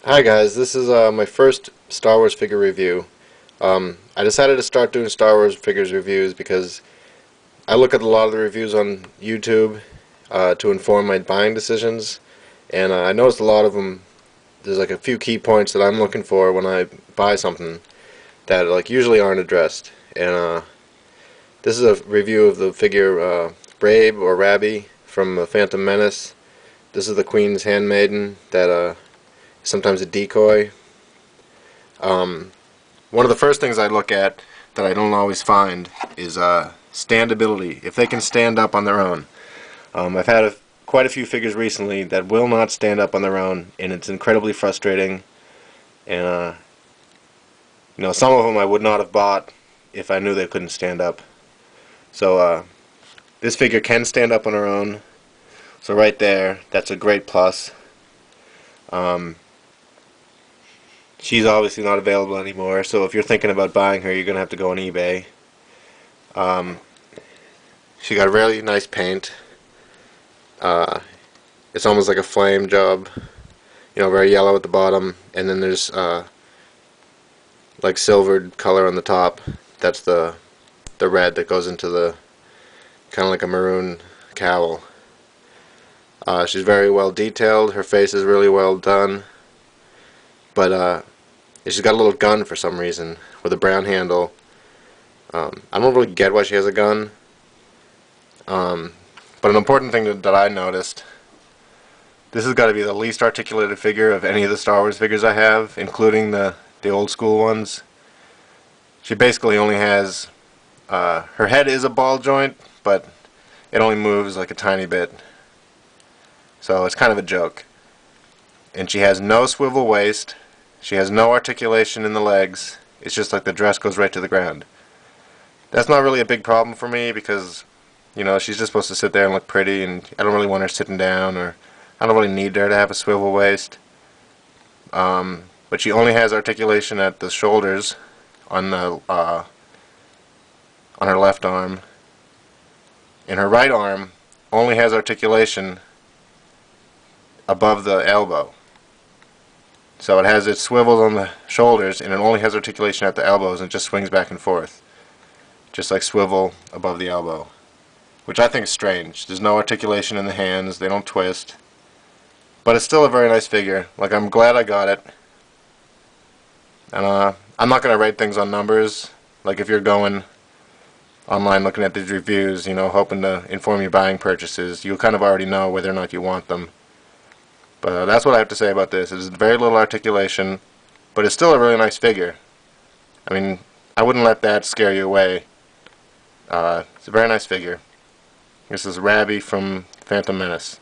Hi guys, this is my first Star Wars figure review. I decided to start doing Star Wars figures reviews because I look at a lot of the reviews on YouTube to inform my buying decisions, and I noticed a lot of them. There's like a few key points that I'm looking for when I buy something that like usually aren't addressed. And this is a review of the figure Rabé from the Phantom Menace. This is the Queen's handmaiden that sometimes a decoy. Um, One of the first things I look at that I don't always find is standability. If they can stand up on their own. I've had quite a few figures recently that will not stand up on their own, and it's incredibly frustrating. And some of them I would not have bought if I knew they couldn't stand up. So this figure can stand up on her own. So right there, that's a great plus. Um, She's obviously not available anymore, so if you're thinking about buying her, you're going to have to go on eBay. Um, she got a really nice paint. Uh, it's almost like a flame job, very yellow at the bottom, and then there's like silvered color on the top. That's the red that goes into the kind of like a maroon cowl. She's very well detailed. Her face is really well done. But she's got a little gun for some reason with a brown handle. I don't really get why she has a gun. But an important thing that I noticed, this has got to be the least articulated figure of any of the Star Wars figures I have, including the old school ones. She basically only has, her head is a ball joint, but it only moves like a tiny bit. So it's kind of a joke. And she has no swivel waist. She has no articulation in the legs. It's just like the dress goes right to the ground. That's not really a big problem for me because, she's just supposed to sit there and look pretty, and I don't really want her sitting down, or I don't really need her to have a swivel waist. But she only has articulation at the shoulders on the on her left arm. And her right arm only has articulation above the elbow. So it swivels on the shoulders, and it only has articulation at the elbows, and it just swings back and forth. Just like swivel above the elbow. Which I think is strange. There's no articulation in the hands, they don't twist. But it's still a very nice figure. Like, I'm glad I got it. And I'm not going to rate things on numbers. Like, if you're going online looking at these reviews, hoping to inform your buying purchases, you kind of already know whether or not you want them. But that's what I have to say about this. There's very little articulation, but it's still a really nice figure. I mean, I wouldn't let that scare you away. It's a very nice figure. This is Rabé from Phantom Menace.